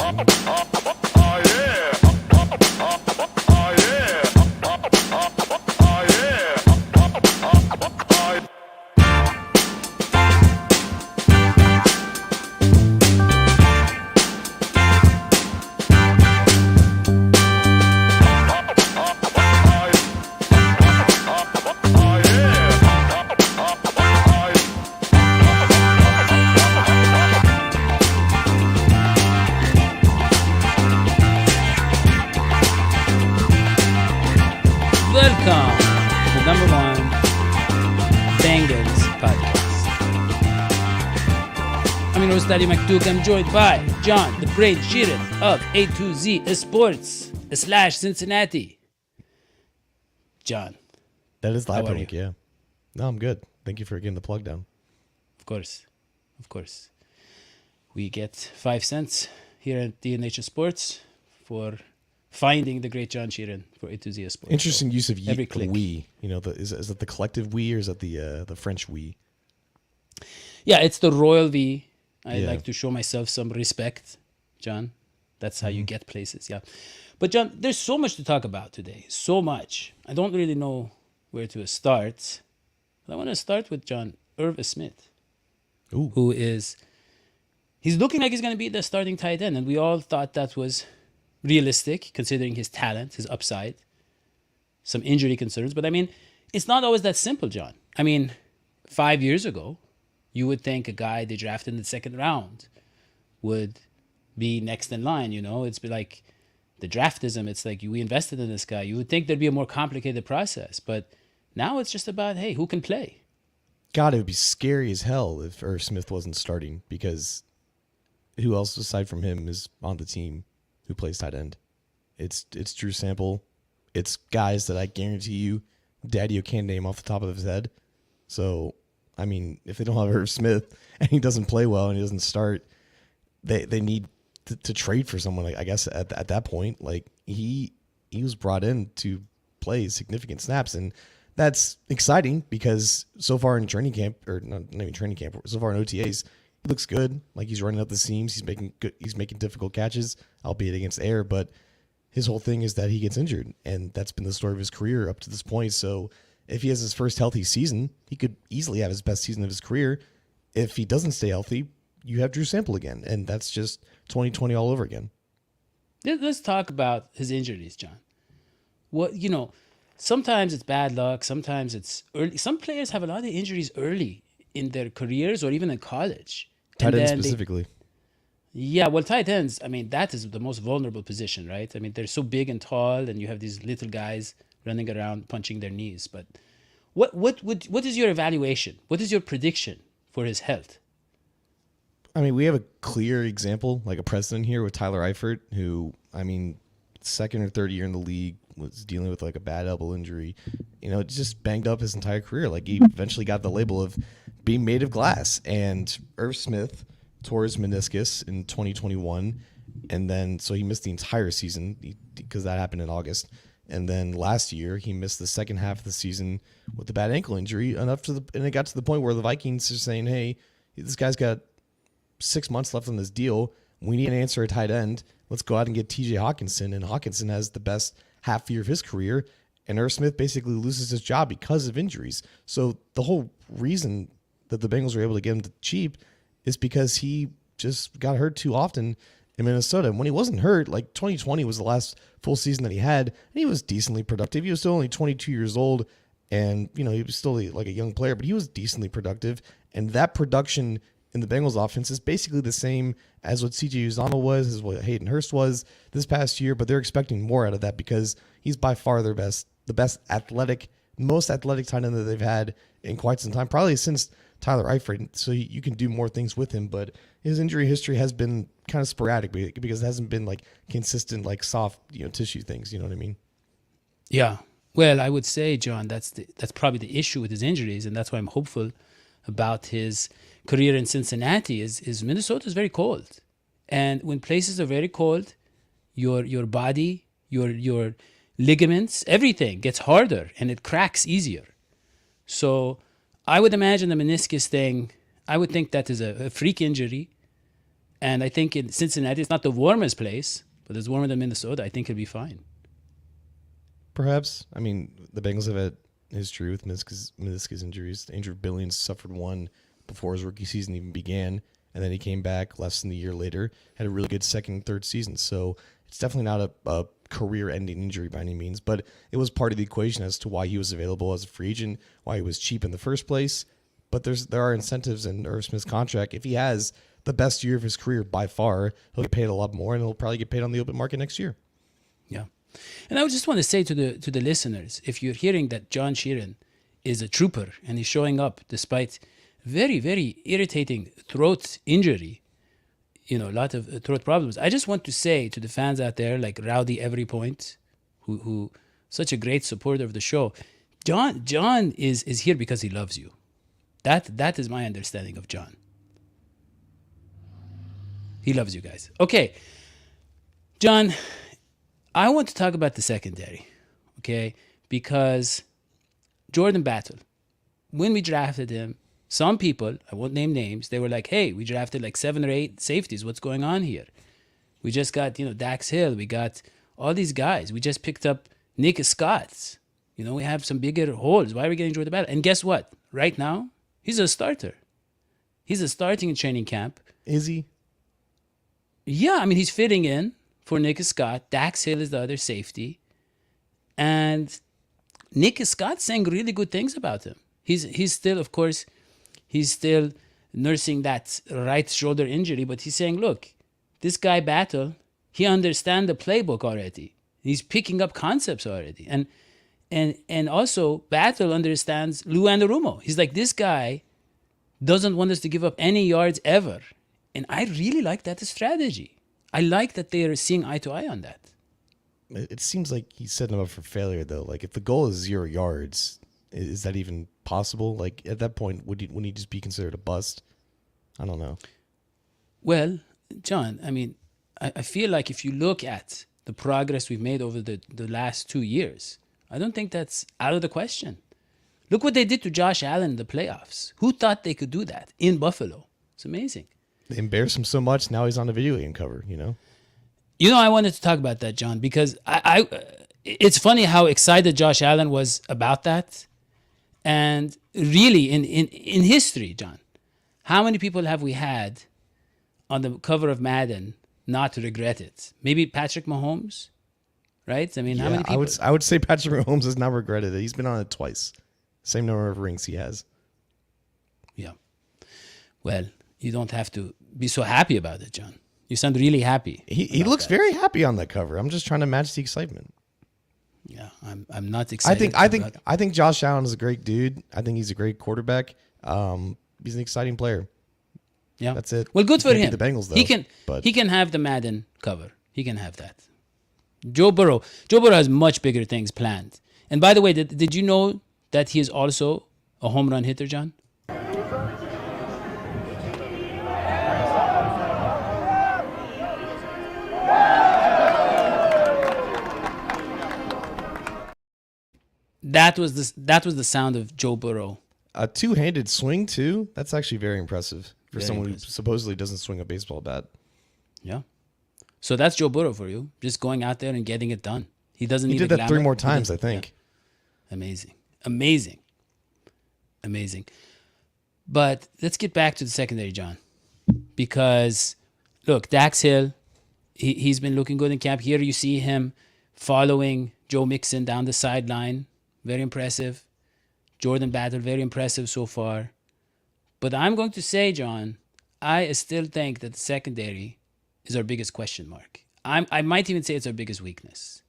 Welcome to the number one Bengals podcast. I'm your host, Daddy McDuke. I'm joined by John, the brain Sheeran of A to Z Sports / Cincinnati. John. That is the hyperlink, yeah. No, I'm good. Thank you for getting the plug down. Of course. We get 5 cents here at DNH Sports for finding the great John Sheeran for A to Z Sports. Interesting use of every click. we. You know, is that the collective we or is that the French we? Yeah, it's the royal we. I like to show myself some respect, John. That's how you get places, yeah. But John, there's so much to talk about today. So much. I don't really know where to start. But I want to start with John Irv Smith, who is, he's looking like he's going to be the starting tight end. And we all thought that was realistic, considering his talent, his upside, some injury concerns. But I mean, it's not always that simple, John. I mean, 5 years ago, you would think a guy they drafted in the second round would be next in line, you know? It's like the draftism. It's like we invested in this guy. You would think there'd be a more complicated process. But now it's just about, hey, who can play? God, it would be scary as hell if Irv Smith wasn't starting, because who else aside from him is on the team who plays tight end? It's Drew Sample. It's guys that I guarantee you Daddy can't name off the top of his head. So, I mean, if they don't have Irv Smith and he doesn't play well and he doesn't start, they need to trade for someone. Like, I guess at that point, like he was brought in to play significant snaps, and that's exciting because so far in training camp, or not even training camp, so far in OTAs, he looks good. Like he's running up the seams, he's making difficult catches, albeit against air. But his whole thing is that he gets injured, and that's been the story of his career up to this point. So if he has his first healthy season, he could easily have his best season of his career. If he doesn't stay healthy, you have Drew Sample again, and that's just 2020 all over again. Let's talk about his injuries, John. Sometimes it's bad luck, sometimes it's early. Some players have a lot of injuries early in their careers or even in college. Tight ends specifically. Tight ends, I mean, that is the most vulnerable position, right? I mean, they're so big and tall, and you have these little guys running around punching their knees. But what is your evaluation? What is your prediction for his health? I mean, we have a clear example, like a precedent here with Tyler Eifert, who, I mean, second or third year in the league, was dealing with like a bad elbow injury. You know, just banged up his entire career. Like he eventually got the label of being made of glass. And Irv Smith tore his meniscus in 2021, and then so he missed the entire season because that happened in August. And then last year he missed the second half of the season with a bad ankle injury, and it got to the point where the Vikings are saying, "Hey, this guy's got 6 months left on this deal. We need an answer at tight end. Let's go out and get TJ Hawkinson." And Hawkinson has the best half year of his career, and Irv Smith basically loses his job because of injuries. So the whole reason that the Bengals were able to get him cheap is because he just got hurt too often in Minnesota. And when he wasn't hurt, like 2020 was the last full season that he had, and he was decently productive. He was still only 22 years old, and he was still like a young player, but he was decently productive. And that production in the Bengals offense is basically the same as what C.J. Uzomah was, as what Hayden Hurst was this past year, but they're expecting more out of that because he's by far the most athletic tight end that they've had in quite some time, probably since Tyler Eifert. So you can do more things with him, but his injury history has been kind of sporadic because it hasn't been like consistent, like soft, tissue things. You know what I mean? Yeah. Well, I would say, John, that's probably the issue with his injuries, and that's why I'm hopeful about his career in Cincinnati. Is Minnesota is very cold, and when places are very cold, your body, your ligaments, everything gets harder and it cracks easier. So I would imagine the meniscus thing, I would think that is a freak injury, And I think in Cincinnati, it's not the warmest place, but it's warmer than Minnesota. I think he'll be fine. Perhaps. I mean, the Bengals have had history with meniscus injuries. Andrew Billings suffered one before his rookie season even began, and then he came back less than a year later, had a really good second and third season. So it's definitely not a career-ending injury by any means, but it was part of the equation as to why he was available as a free agent, why he was cheap in the first place. But there are incentives in Irv Smith's contract. If he has the best year of his career by far, he'll get paid a lot more, and he'll probably get paid on the open market next year. Yeah. And I just want to say to the listeners, if you're hearing that John Sheeran is a trooper and he's showing up despite very, very irritating throat injury, a lot of throat problems, I just want to say to the fans out there like Rowdy Every Point, who such a great supporter of the show, John is here because he loves you. That is my understanding of John. He loves you guys. Okay, John, I want to talk about the secondary, okay? Because Jordan Battle, when we drafted him, some people, I won't name names, they were like, hey, we drafted like 7 or 8 safeties. What's going on here? We just got, Dax Hill. We got all these guys. We just picked up Nick Scott. We have some bigger holes. Why are we getting Jordan Battle? And guess what? Right now, he's a starter. He's a starting in training camp. Is he? Yeah, I mean, he's fitting in for Nick Scott. Dax Hill is the other safety. And Nick Scott's saying really good things about him. He's still, of course, he's still nursing that right shoulder injury, but he's saying, look, this guy Battle, he understands the playbook already. He's picking up concepts already. And also, Battle understands Lou Anarumo. He's like, this guy doesn't want us to give up any yards ever. And I really like that strategy. I like that they are seeing eye to eye on that. It seems like he's setting him up for failure, though. Like, if the goal is 0 yards, is that even possible? Like, at that point, wouldn't he just be considered a bust? I don't know. Well, John, I mean, I feel like if you look at the progress we've made over the last 2 years, I don't think that's out of the question. Look what they did to Josh Allen in the playoffs. Who thought they could do that in Buffalo? It's amazing. They embarrassed him so much, now he's on a video game cover, I wanted to talk about that, John, because it's funny how excited Josh Allen was about that. And really, in history, John, how many people have we had on the cover of Madden not regret it? Maybe Patrick Mahomes, right? I mean, how many people? I would say Patrick Mahomes has not regretted it. He's been on it twice. Same number of rings he has. Yeah. Well, you don't have to be so happy about it, John. You sound really happy. He looks very happy on that cover. I'm just trying to match the excitement. Yeah, I'm not excited. I think Josh Allen is a great dude. I think he's a great quarterback. He's an exciting player. Yeah, that's it. Well, good for him. The Bengals, though. He can have the Madden cover. He can have that. Joe Burrow has much bigger things planned. And by the way, did you know that he is also a home run hitter, John? That was the sound of Joe Burrow. A two-handed swing too. That's actually very impressive for someone who supposedly doesn't swing a baseball bat. Yeah. So that's Joe Burrow for you, just going out there and getting it done. He doesn't need. He did that 3 more times, I think. Yeah. Amazing. But let's get back to the secondary, John, because look, Dax Hill, he's been looking good in camp. Here you see him following Joe Mixon down the sideline. Very impressive. Jordan Battle, very impressive so far. But I'm going to say, John, I still think that the secondary is our biggest question mark. I might even say it's our biggest weakness.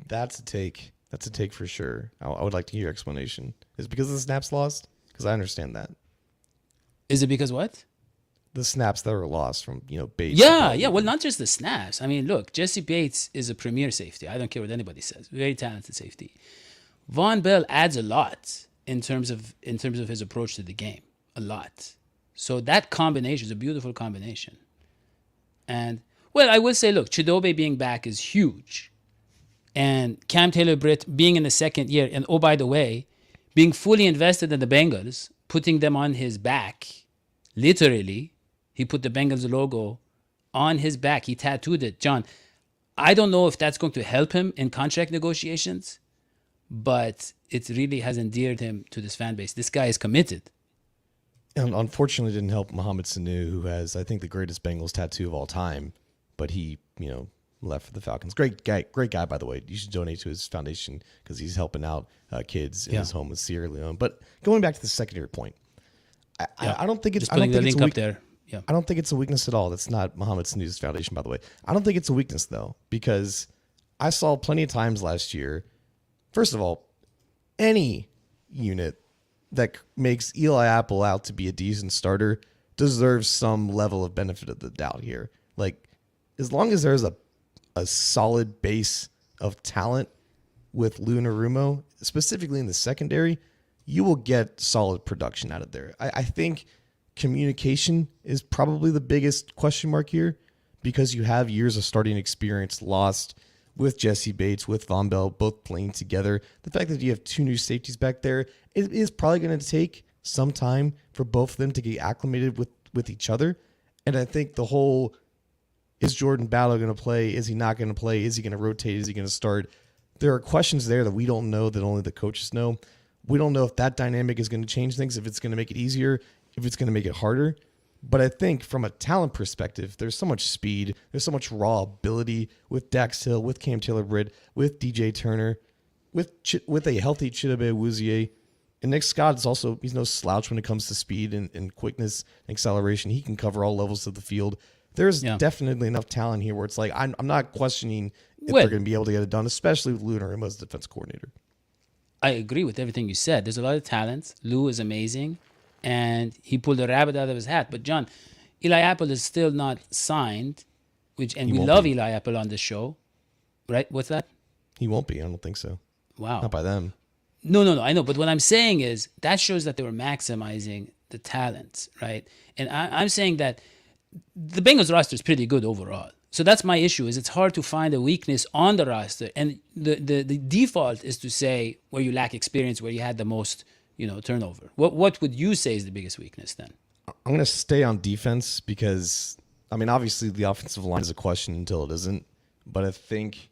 That's a take. That's a take for sure. I would like to hear your explanation. Is it because of the snaps lost? Because I understand that. Is it because what? The snaps that were lost from, Bates. Yeah. Well, not just the snaps. I mean, look, Jesse Bates is a premier safety. I don't care what anybody says. Very talented safety. Von Bell adds a lot in terms of his approach to the game. A lot. So that combination is a beautiful combination. And, well, I will say, look, Chidobe being back is huge. And Cam Taylor-Britt being in the second year, and oh, by the way, being fully invested in the Bengals, putting them on his back, literally, He put the Bengals logo on his back. He tattooed it. John, I don't know if that's going to help him in contract negotiations, but it really has endeared him to this fan base. This guy is committed. And unfortunately, it didn't help Mohamed Sanu, who has, I think, the greatest Bengals tattoo of all time. But he, left for the Falcons. Great guy, by the way. You should donate to his foundation because he's helping out kids in his home in Sierra Leone. But going back to the secondary point, I don't think it's. Just putting the link up there. Yeah. I don't think it's a weakness at all. That's not Mohamed Sanu's foundation, by the way. I don't think it's a weakness though, because I saw plenty of times last year. First of all, any unit that makes Eli Apple out to be a decent starter deserves some level of benefit of the doubt here. Like, as long as there's a solid base of talent with Lou Narumo, specifically in the secondary, you will get solid production out of there. I think communication is probably the biggest question mark here, because you have years of starting experience lost with Jesse Bates, with Von Bell, both playing together. The fact that you have two new safeties back there, it is probably going to take some time for both of them to get acclimated with each other. And I think the whole, is Jordan Battle going to play? Is he not going to play? Is he going to rotate? Is he going to start? There are questions there that we don't know, that only the coaches know. We don't know if that dynamic is going to change things, if it's going to make it easier, if it's going to make it harder. But I think from a talent perspective, there's so much speed, there's so much raw ability with Dax Hill, with Cam Taylor-Britt, with DJ Turner, with a healthy Chidobe Awuzie. And Nick Scott is also, he's no slouch when it comes to speed and quickness and acceleration. He can cover all levels of the field. There's definitely enough talent here where it's like, I'm not questioning if they're going to be able to get it done, especially with Lou Narumo as defense coordinator. I agree with everything you said. There's a lot of talent. Lou is amazing, and he pulled a rabbit out of his hat. But John, Eli Apple is still not signed, we love Eli Apple on this show, right? What's that? He won't be. I don't think so. Wow. Not by them. No. I know. But what I'm saying is that shows that they were maximizing the talents, right? And I'm saying that the Bengals roster is pretty good overall. So that's my issue, is it's hard to find a weakness on the roster. And the default is to say where you lack experience, where you had the most, turnover. What would you say is the biggest weakness then? I'm going to stay on defense because, obviously the offensive line is a question until it isn't. But I think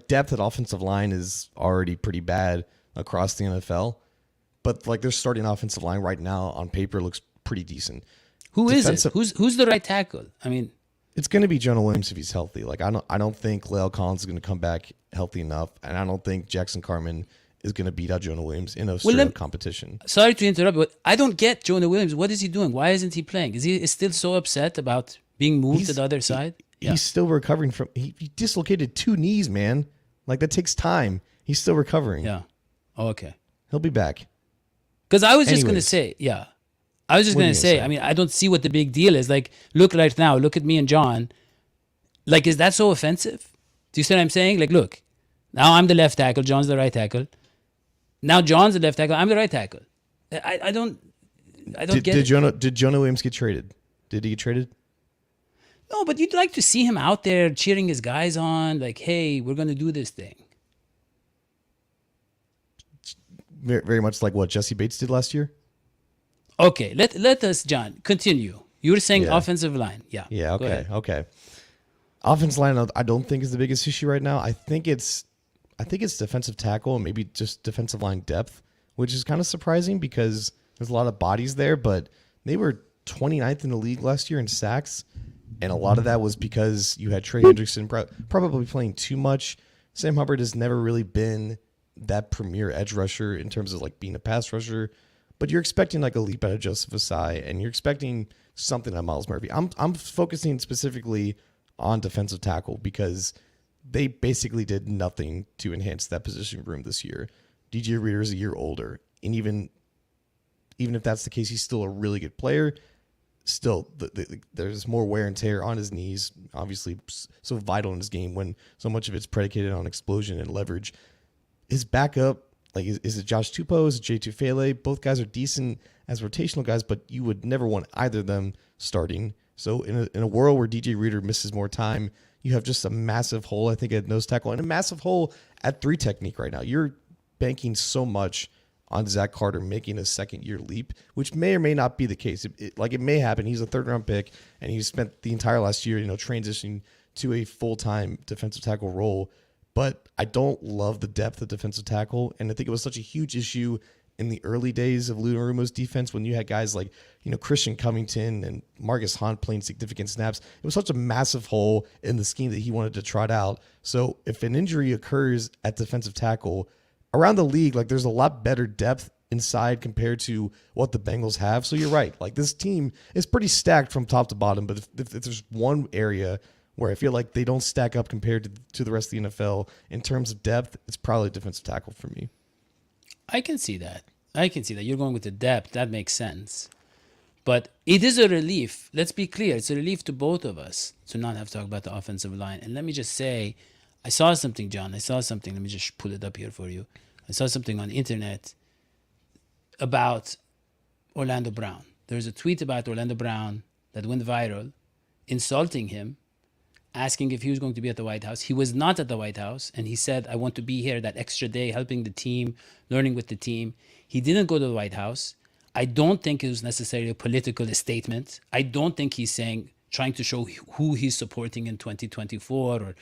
depth at offensive line is already pretty bad across the NFL. But their starting offensive line right now on paper looks pretty decent. Who is it? Who's the right tackle? It's going to be Jonah Williams if he's healthy. I don't think La'el Collins is going to come back healthy enough, and I don't think Jackson Carman is going to beat out Jonah Williams in a straight competition. Sorry to interrupt, but I don't get Jonah Williams. What is he doing? Why isn't he playing? Is he still so upset about being moved to the other side? He's still recovering from. He dislocated 2 knees, man. That takes time. He's still recovering. Yeah. Oh, okay. He'll be back. Because I was just going to say, I was just going to say, I don't see what the big deal is. Look right now, look at me and John. Is that so offensive? Do you see what I'm saying? Look, now I'm the left tackle, John's the right tackle. Now John's the left tackle, I'm the right tackle. I don't get it. Did Jonah Williams get traded? Did he get traded? No, but you'd like to see him out there cheering his guys on, hey, we're going to do this thing. Very, very much like what Jesse Bates did last year? Okay, let us, John, continue. You were saying offensive line. Yeah. Yeah, okay. Offensive line, I don't think is the biggest issue right now. I think it's defensive tackle and maybe just defensive line depth, which is kind of surprising because there's a lot of bodies there, but they were 29th in the league last year in sacks, and a lot of that was because you had Trey Hendrickson probably playing too much. Sam Hubbard has never really been that premier edge rusher in terms of being a pass rusher. But you're expecting a leap out of Joseph Asai, and you're expecting something out of Miles Murphy. I'm focusing specifically on defensive tackle because they basically did nothing to enhance that position room this year. DJ Reader is a year older, and even if that's the case, he's still a really good player. Still, there's more wear and tear on his knees, obviously so vital in his game when so much of it's predicated on explosion and leverage. His backup, is it Josh Tupou? Is it Jay Tufele? Both guys are decent as rotational guys, but you would never want either of them starting. So in a world where DJ Reader misses more time, you have just a massive hole, I think, at nose tackle and a massive hole at 3 technique right now. You're banking so much on Zach Carter making a second-year leap, which may or may not be the case. It may happen. He's a third-round pick, and he's spent the entire last year, transitioning to a full-time defensive tackle role. But I don't love the depth of defensive tackle, and I think it was such a huge issue in the early days of Lou Arumo's defense when you had guys like, Christian Covington and Marcus Hunt playing significant snaps. It was such a massive hole in the scheme that he wanted to trot out. So if an injury occurs at defensive tackle around the league, like there's a lot better depth inside compared to what the Bengals have. So you're right. Like this team is pretty stacked from top to bottom. But if there's one area where I feel like they don't stack up compared to the rest of the NFL in terms of depth, it's probably defensive tackle for me. I can see that. You're going with the depth. That makes sense. But it is a relief. Let's be clear. It's a relief to both of us to not have to talk about the offensive line. And let me just say, I saw something, John. Let me just pull it up here for you. I saw something on the internet about Orlando Brown. There's a tweet about Orlando Brown that went viral, insulting him, asking if he was going to be at the White House. He was not at the White House, and he said, I want to be here that extra day, helping the team, learning with the team. He didn't go to the White House. I don't think it was necessarily a political statement. I don't think he's trying to show who he's supporting in 2024 or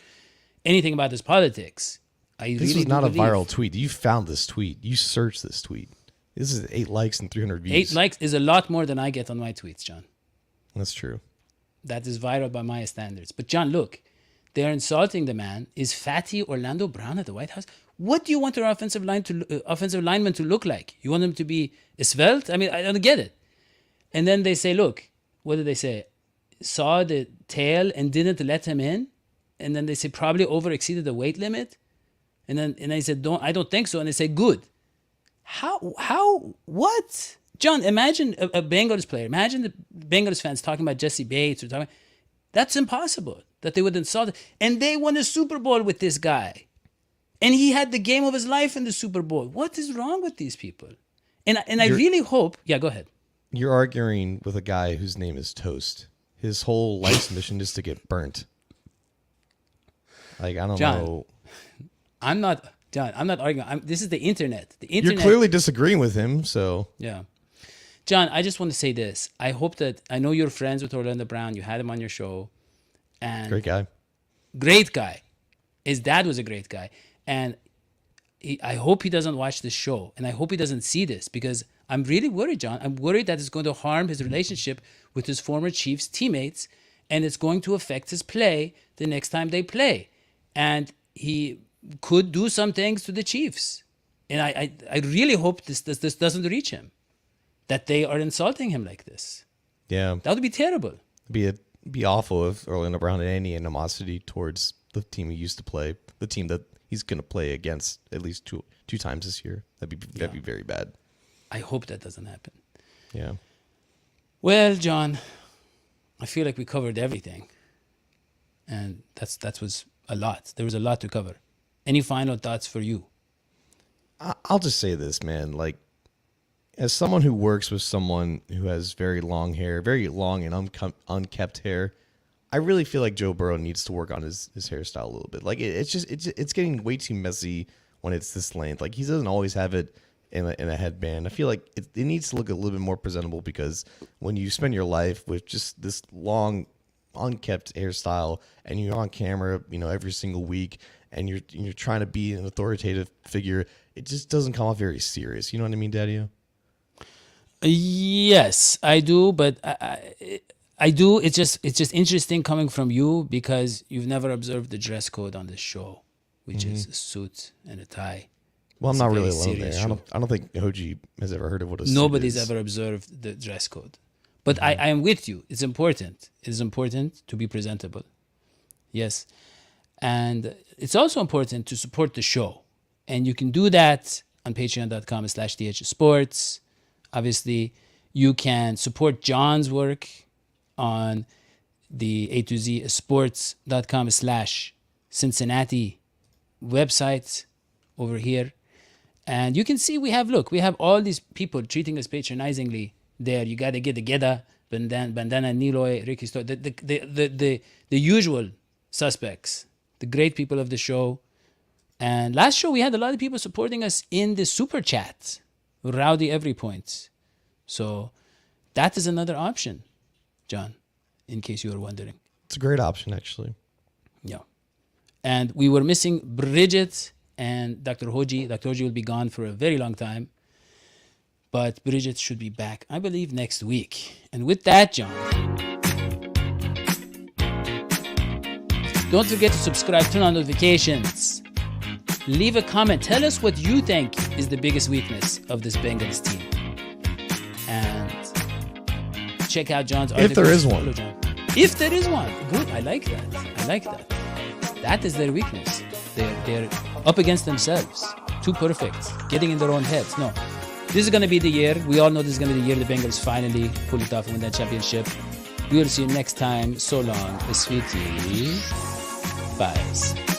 anything about his politics. This was not a viral tweet. You found this tweet. You searched this tweet. This is 8 likes and 300 views. 8 likes is a lot more than I get on my tweets, John. That's true. That is viral by my standards. But John, look, they're insulting the man. Is fatty Orlando Brown at the White House? What do you want your offensive lineman to look like? You want him to be svelte? I mean, I don't get it. And then they say, look, what did they say? Saw the tail and didn't let him in. And then they say probably over exceeded the weight limit. And I said, I don't think so. And they say, good. How, what? John, imagine a Bengals player. Imagine the Bengals fans talking about Jesse Bates. That's impossible that they would insult him. And they won a Super Bowl with this guy. And he had the game of his life in the Super Bowl. What is wrong with these people? And I really hope... Yeah, go ahead. You're arguing with a guy whose name is Toast. His whole life's mission is to get burnt. Like, I don't know. I'm not arguing. This is the internet. You're clearly disagreeing with him, so... Yeah. John, I just want to say this. I hope that... I know you're friends with Orlando Brown. You had him on your show. And great guy. Great guy. His dad was a great guy. And I hope he doesn't watch this show. And I hope he doesn't see this. Because I'm really worried, John. I'm worried that it's going to harm his relationship with his former Chiefs teammates. And it's going to affect his play the next time they play. And he could do some things to the Chiefs. And I really hope this doesn't reach him. That they are insulting him like this. Yeah. That would be terrible. Be awful if Orlando Brown had any animosity towards the team he used to play, the team that he's going to play against at least two times this year. That'd be very bad. I hope that doesn't happen. Yeah. Well, John, I feel like we covered everything. And that was a lot. There was a lot to cover. Any final thoughts for you? I'll just say this, man. Like, as someone who works with someone who has very long hair, very long and unkept hair, I really feel like Joe Burrow needs to work on his hairstyle a little bit. Like it's getting way too messy when it's this length. Like he doesn't always have it in a headband. I feel like it needs to look a little bit more presentable because when you spend your life with just this long, unkept hairstyle and you're on camera, every single week and you're trying to be an authoritative figure, it just doesn't come off very serious. You know what I mean, Daddy-O? Yes, I do, but I do. It's just interesting coming from you because you've never observed the dress code on this show, which is a suit and a tie. Well, I'm not really alone there. I don't think Hoji has ever heard of what a suit is. Nobody's ever observed the dress code, but I am with you. It's important. It is important to be presentable. Yes, and it's also important to support the show, and you can do that on patreon.com/dhsports. Obviously, you can support John's work on the A to Z sports.com/Cincinnati website over here. And you can see we have all these people treating us patronizingly there. You got to get together, Bandana Niloy, Ricky Story, the usual suspects, the great people of the show. And last show, we had a lot of people supporting us in the super chat. rowdy every point. So that is another option, John, in case you were wondering. It's a great option, actually. Yeah. And we were missing Bridget and Dr. Hoji. Dr. Hoji will be gone for a very long time. But Bridget should be back, I believe, next week. And with that, John, don't forget to subscribe, turn on notifications, leave a comment. Tell us what you think is the biggest weakness of this Bengals team. And check out John's article. If there is one. If there is one. Good. I like that. That is their weakness. They're up against themselves. Too perfect. Getting in their own heads. No. This is going to be the year. We all know this is going to be the year the Bengals finally pull it off and win that championship. We will see you next time. So long. Sweetie. Bye.